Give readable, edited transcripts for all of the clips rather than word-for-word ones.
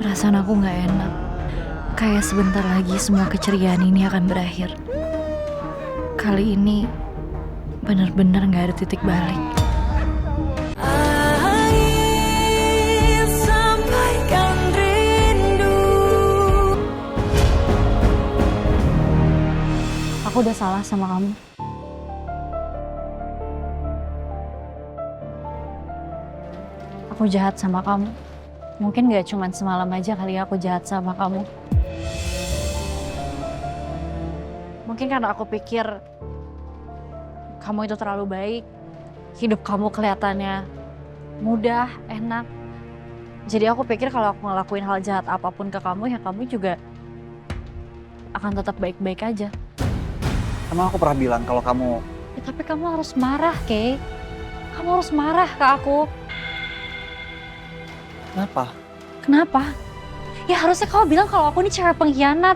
Perasaan aku gak enak. Kayak sebentar lagi semua keceriaan ini akan berakhir. Kali ini benar-benar gak ada titik balik. Sampaikan rindu. Aku udah salah sama kamu. Aku jahat sama kamu. Mungkin gak cuma semalam aja kali aku jahat sama kamu. Mungkin karena aku pikir kamu itu terlalu baik. Hidup kamu kelihatannya mudah, enak. Jadi aku pikir kalau aku ngelakuin hal jahat apapun ke kamu, ya kamu juga akan tetap baik-baik aja. Emang aku pernah bilang kalau kamu... Ya, tapi kamu harus marah, Kay. Kamu harus marah ke aku. Kenapa? Kenapa? Ya harusnya kamu bilang kalau aku ini cewek pengkhianat.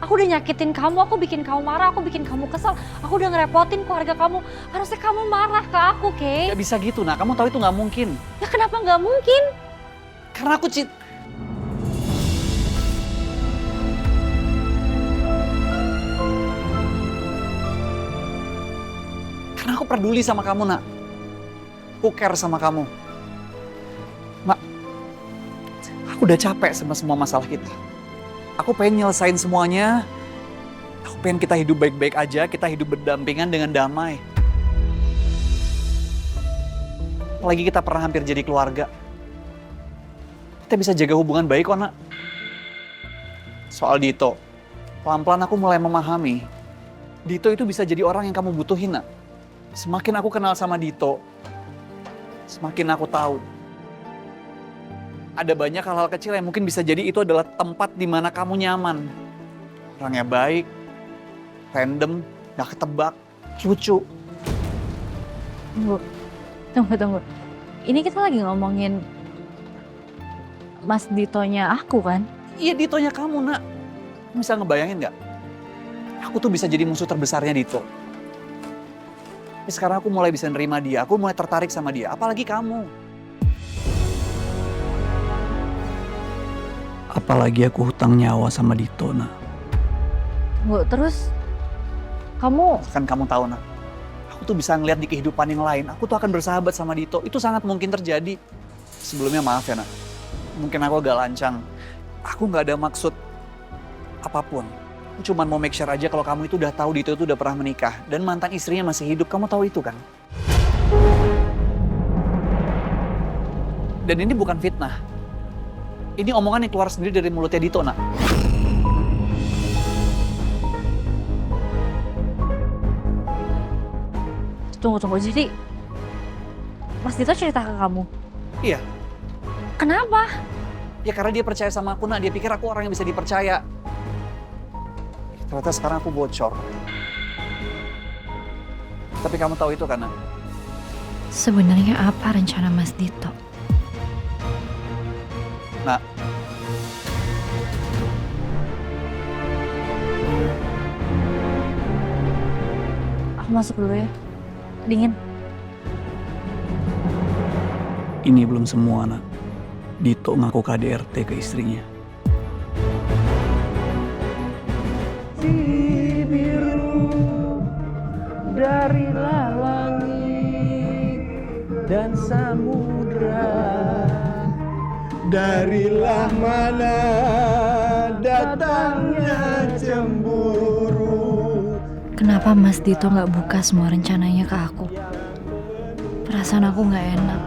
Aku udah nyakitin kamu, aku bikin kamu marah, aku bikin kamu kesel. Aku udah ngerepotin keluarga kamu. Harusnya kamu marah ke aku, Kay. Gak bisa gitu, nah. Kamu tahu itu gak mungkin. Ya kenapa nggak mungkin? Karena aku Karena aku peduli sama kamu, nak. Aku care sama kamu. Mak, aku udah capek sama semua masalah kita. Aku pengen nyelesain semuanya. Aku pengen kita hidup baik-baik aja, kita hidup berdampingan dengan damai. Apalagi kita pernah hampir jadi keluarga. Kita bisa jaga hubungan baik kok, nak. Soal Dito, pelan-pelan aku mulai memahami. Dito itu bisa jadi orang yang kamu butuhin, nak. Semakin aku kenal sama Dito, semakin aku tahu. Ada banyak hal-hal kecil yang mungkin bisa jadi itu adalah tempat di mana kamu nyaman. Orangnya baik, random, gak ketebak, lucu. Tunggu. Ini kita lagi ngomongin Mas Ditonya aku kan? Iya, Ditonya kamu, nak. Kamu bisa ngebayangin gak? Aku tuh bisa jadi musuh terbesarnya Dito. Tapi sekarang aku mulai bisa nerima dia, aku mulai tertarik sama dia, apalagi kamu. Apalagi aku hutang nyawa sama Dito, nak. Tunggu, terus kamu... Kan kamu tahu, nak. Aku tuh bisa ngeliat di kehidupan yang lain, aku tuh akan bersahabat sama Dito. Itu sangat mungkin terjadi. Sebelumnya maaf ya, nak. Mungkin aku agak lancang. Aku gak ada maksud apapun. Aku cuma mau make sure aja kalau kamu itu udah tahu Dito itu udah pernah menikah. Dan mantan istrinya masih hidup, kamu tahu itu kan? Dan ini bukan fitnah. Ini omongan yang keluar sendiri dari mulutnya Dito, nak. Tunggu, jadi Mas Dito cerita ke kamu? Iya. Kenapa? Ya karena dia percaya sama aku, nak. Dia pikir aku orang yang bisa dipercaya. Ternyata sekarang aku bocor. Tapi kamu tahu itu kan, nak? Sebenarnya apa rencana Mas Dito? Nak. Aku masuk dulu ya. Dingin. Ini belum semua, nak. Dito ngaku KDRT ke istrinya. Si biru darilah langit dan samudra, darilah mana datangnya cemburu. Kenapa Mas Dito nggak buka semua rencananya ke aku? Perasaan aku nggak enak.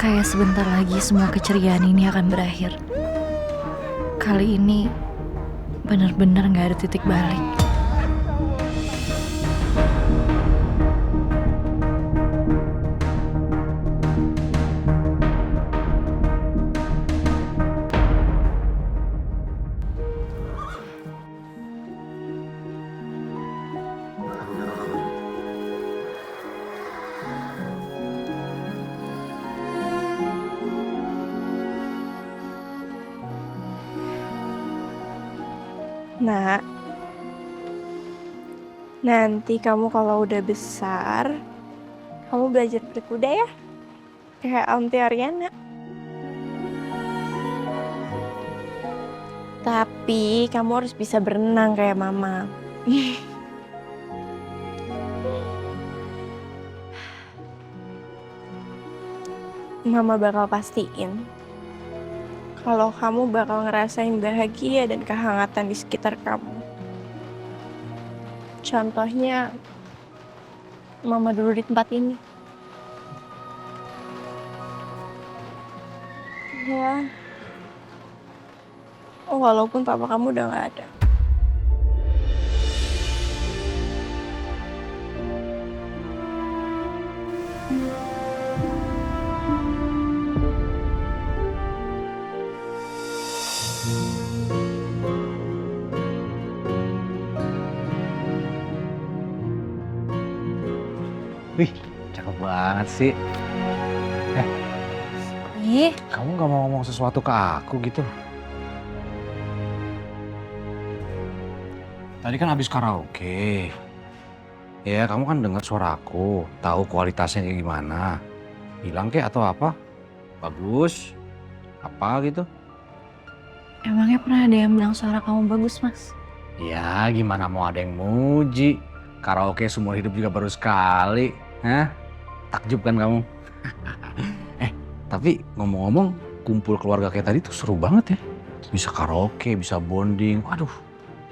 Kayak sebentar lagi semua keceriaan ini akan berakhir. Kali ini benar-benar nggak ada titik balik. Nak, nanti kamu kalau udah besar, kamu belajar berkuda ya? Kayak Aunty Ariana. Tapi kamu harus bisa berenang kayak mama. Mama bakal pastiin kalau kamu bakal ngerasain bahagia dan kehangatan di sekitar kamu. Contohnya, mama dulu di tempat ini. Ya, walaupun papa kamu udah gak ada. Wih, cakep banget sih. Ih, Kamu gak mau ngomong sesuatu ke aku gitu? Tadi kan habis karaoke. Ya, kamu kan dengar suara aku, tahu kualitasnya kayak gimana. Bilang kek atau apa? Bagus. Apa gitu? emangnya pernah ada yang bilang suara kamu bagus, Mas? Ya, gimana mau ada yang muji? Karaoke seumur hidup juga baru sekali. Hah? Takjub kan kamu? Tapi ngomong-ngomong, kumpul keluarga kayak tadi tuh seru banget ya. Bisa karaoke, bisa bonding. Waduh,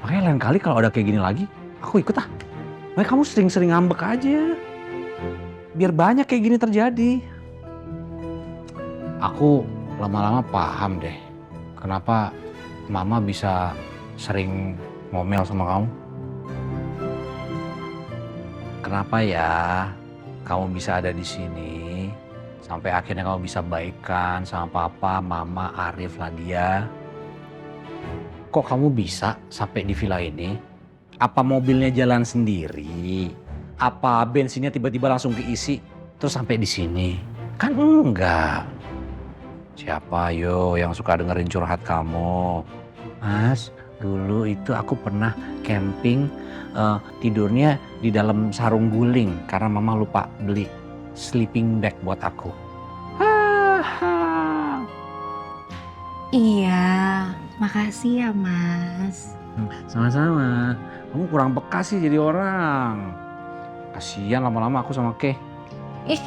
makanya lain kali kalau ada kayak gini lagi, aku ikut ah. Makanya kamu sering-sering ngambek aja. Biar banyak kayak gini terjadi. Aku lama-lama paham deh, kenapa mama bisa sering ngomel sama kamu. Kenapa ya kamu bisa ada di sini sampai akhirnya kamu bisa baikan sama papa, mama, Arif, Ladia. Kok kamu bisa sampai di villa ini? Apa mobilnya jalan sendiri? Apa bensinnya tiba-tiba langsung keisi terus sampai di sini? Kan enggak. Siapa yo yang suka dengerin curhat kamu? Mas, dulu itu aku pernah camping tidurnya di dalam sarung guling karena mama lupa beli sleeping bag buat aku. Iya, makasih ya, Mas. Sama-sama. Kamu kurang peka sih jadi orang. Kasihan lama-lama aku sama Keh. Ih,